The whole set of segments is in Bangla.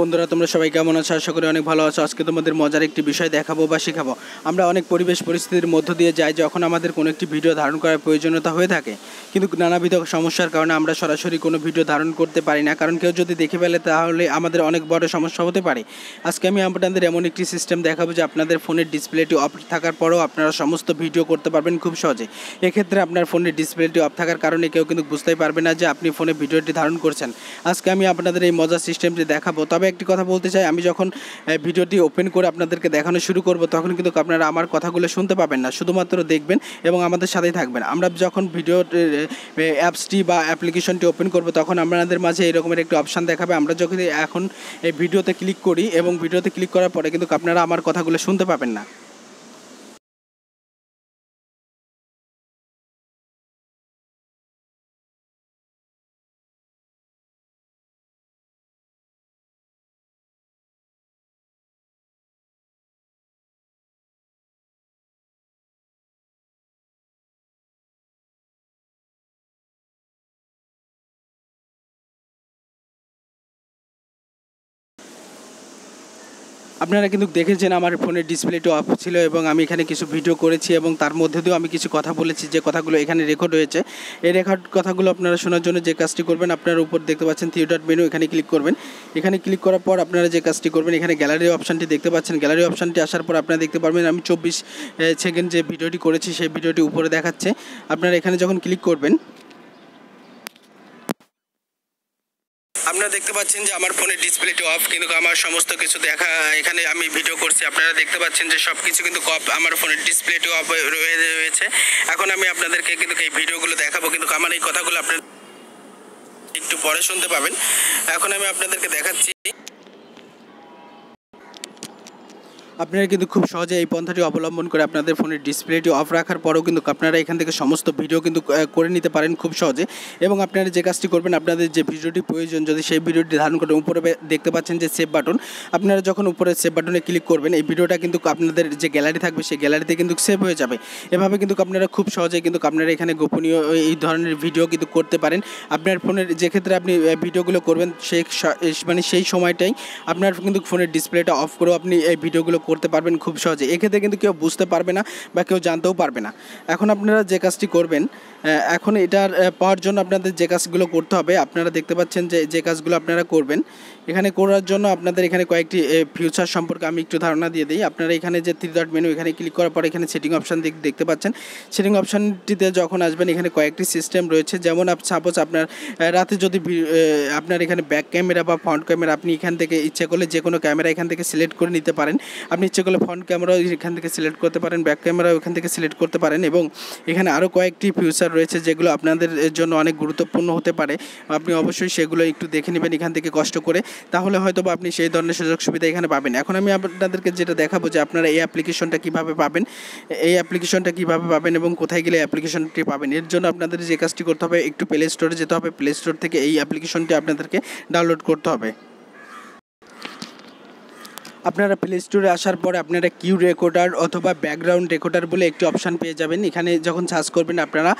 বন্ধুরা তোমরা সবাই কেমন আছো? আশা করি অনেক ভালো আছো। আজকে তোমাদের মজার একটি বিষয় দেখাবো বা শেখাবো। আমরা অনেক পরিবেশ পরিস্থিতির মধ্য দিয়ে যাই যখন আমাদের কোনো একটি ভিডিও ধারণ করার প্রয়োজনীয়তা হয়ে থাকে, কিন্তু নানাবিধ সমস্যার কারণে আমরা সরাসরি কোনো ভিডিও ধারণ করতে পারি না, কারণ কেউ যদি দেখে ফেলে তাহলে আমাদের অনেক বড় সমস্যা হতে পারে। আজকে আমি আপনাদের এমন একটি সিস্টেম দেখাবো যে আপনাদের ফোনের ডিসপ্লেটি অফ থাকার পরেও আপনারা সমস্ত ভিডিও করতে পারবেন খুব সহজে। এক্ষেত্রে আপনার ফোনের ডিসপ্লেটি অফ থাকার কারণে কেউ কিন্তু বুঝতেই পারবে না যে আপনি ফোনে ভিডিওটি ধারণ করছেন। আজকে আমি আপনাদের এই মজার সিস্টেমটি দেখাবো। তবে একটি কথা বলতে চাই, আমি যখন ভিডিওটি ওপেন করে আপনাদেরকে দেখানো শুরু করব তখন কিন্তু আপনারা আমার কথাগুলো শুনতে পাবেন না, শুধুমাত্র দেখবেন এবং আমাদের সাথেই থাকবেন। আমরা যখন ভিডিও অ্যাপসটি বা অ্যাপ্লিকেশনটি ওপেন করব তখন আপনাদের মাঝে এরকমের একটি অপশান দেখাবে। আমরা যখন এখন এই ভিডিওতে ক্লিক করি এবং ভিডিওতে ক্লিক করার পরে কিন্তু আপনারা আমার কথাগুলো শুনতে পাবেন না। আপনারা কিন্তু দেখেছেন আমার ফোনের ডিসপ্লেটি অফ ছিল এবং আমি এখানে কিছু ভিডিও করেছি এবং তার মধ্যে দিয়েও আমি কিছু কথা বলেছি, যে কথাগুলো এখানে রেকর্ড হয়েছে। এই রেকর্ড কথাগুলো আপনারা শোনার জন্য যে কাজটি করবেন, আপনারা উপর দেখতে পাচ্ছেন থ্রি ডট মেনু, এখানে ক্লিক করবেন। এখানে ক্লিক করার পর আপনারা যে কাজটি করবেন, এখানে গ্যালারি অপশানটি দেখতে পাচ্ছেন। গ্যালারি অপশানটি আসার পর আপনারা দেখতে পারবেন আমি 24 সেকেন্ড যে ভিডিওটি করেছি সেই ভিডিওটি উপরে দেখাচ্ছে। আপনারা এখানে যখন ক্লিক করবেন আপনারা দেখতে পাচ্ছেন যে আমার ফোনের ডিসপ্লেটি অফ, কিন্তু আমার সমস্ত কিছু দেখা এখানে আমি ভিডিও করছি। আপনারা দেখতে পাচ্ছেন যে সব কিছু কিন্তু অফ, আমার ফোনের ডিসপ্লেটি অফ রয়েছে। এখন আমি আপনাদেরকে কিন্তু এই ভিডিওগুলো দেখাবো, কিন্তু আমার এই কথাগুলো আপনারা একটু পরে শুনতে পাবেন। এখন আমি আপনাদেরকে দেখাচ্ছি। আপনারা কিন্তু খুব সহজে এই পন্থাটি অবলম্বন করে আপনাদের ফোনের ডিসপ্লেটি অফ রাখার পরেও কিন্তু আপনারা এখান থেকে সমস্ত ভিডিও কিন্তু করে নিতে পারেন খুব সহজে। এবং আপনারা যে কাজটি করবেন, আপনাদের যে ভিডিওটি প্রয়োজন যদি সেই ভিডিওটি ধারণ করেন, উপরে দেখতে পাচ্ছেন যে সেভ বাটন, আপনারা যখন উপরে সেভ বাটনে ক্লিক করবেন এই ভিডিওটা কিন্তু আপনাদের যে গ্যালারি থাকবে সেই গ্যালারিতে কিন্তু সেভ হয়ে যাবে। এভাবে কিন্তু আপনারা খুব সহজে কিন্তু আপনারা এখানে গোপনীয় এই ধরনের ভিডিও কিন্তু করতে পারেন। আপনার ফোনের যে ক্ষেত্রে আপনি ভিডিওগুলো করবেন সেই সময়টাই আপনার কিন্তু ফোনের ডিসপ্লেটা অফ করেও আপনি এই ভিডিওগুলো করতে পারবেন খুব সহজে। এক্ষেত্রে কিন্তু কেউ বুঝতে পারবে না বা কেউ জানতেও পারবে না। এখন আপনারা যে কাজটি করবেন, এখন এটার পাওয়ার জন্য আপনাদের যে কাজগুলো করতে হবে, আপনারা দেখতে পাচ্ছেন যে কাজগুলো আপনারা করবেন। এখানে করার জন্য আপনাদের এখানে কয়েকটি ফিউচার সম্পর্কে আমি একটু ধারণা দিয়ে দিই। আপনারা এখানে যে থ্রি ডট মেনু, এখানে ক্লিক করার পর এখানে সেটিং অপশান দেখতে পাচ্ছেন। সেটিং অপশানটিতে যখন আসবেন এখানে কয়েকটি সিস্টেম রয়েছে। যেমন সাপোজ আপনার রাতে যদি আপনার এখানে ব্যাক ক্যামেরা বা ফ্রন্ট ক্যামেরা, আপনি এখান থেকে ইচ্ছে করলে যে কোনো ক্যামেরা এখান থেকে সিলেক্ট করে নিতে পারেন। আপনি ইচ্ছে করলে ফ্রন্ট ক্যামেরাও এখান থেকে সিলেক্ট করতে পারেন, ব্যাক ক্যামেরাও এখান থেকে সিলেক্ট করতে পারেন। এবং এখানে আরও কয়েকটি ফিউচার রয়েছে যেগুলো আপনাদের জন্য অনেক গুরুত্বপূর্ণ হতে পারে। আপনি অবশ্যই সেগুলো একটু দেখে নেবেন এখান থেকে কষ্ট করে, তাহলে হয়তো বা আপনি সেই ধরনের সুযোগ সুবিধা এখানে পাবেন। এখন আমি আপনাদেরকে যেটা দেখাবো যে আপনারা এই অ্যাপ্লিকেশনটা কীভাবে পাবেন এবং কোথায় গেলে অ্যাপ্লিকেশনটি পাবেন। এর জন্য আপনাদের যে কাজটি করতে হবে, একটু প্লে স্টোরে যেতে হবে। প্লে স্টোর থেকে এই অ্যাপ্লিকেশনটি আপনাদেরকে ডাউনলোড করতে হবে। আপনারা প্লে স্টোরে আসার পরে আপনারা কিউ রেকর্ডার অথবা ব্যাকগ্রাউন্ড রেকর্ডার বলে একটি অপশান পেয়ে যাবেন। এখানে যখন সার্চ করবেন আপনারা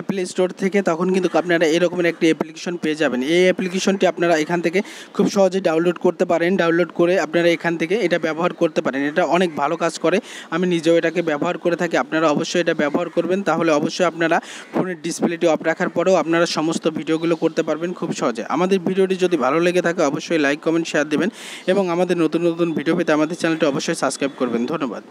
প্লে স্টোর থেকে, তখন কিন্তু আপনারা এরকমের একটি অ্যাপ্লিকেশন পেয়ে যাবেন। এই অ্যাপ্লিকেশনটি আপনারা এখান থেকে খুব সহজে ডাউনলোড করতে পারেন। ডাউনলোড করে আপনারা এখান থেকে এটা ব্যবহার করতে পারেন। এটা অনেক ভালো কাজ করে, আমি নিজেও এটাকে ব্যবহার করে থাকি। আপনারা অবশ্যই এটা ব্যবহার করবেন, তাহলে অবশ্যই আপনারা ফোনের ডিসপ্লেটি অফ রাখার পরেও আপনারা সমস্ত ভিডিওগুলো করতে পারবেন খুব সহজে। আমাদের ভিডিওটি যদি ভালো লেগে থাকে অবশ্যই লাইক কমেন্ট শেয়ার দেবেন এবং আমাদের নতুন নতুন ভিডিও পেতে আমাদের চ্যানেলটি অবশ্যই সাবস্ক্রাইব করবেন। ধন্যবাদ।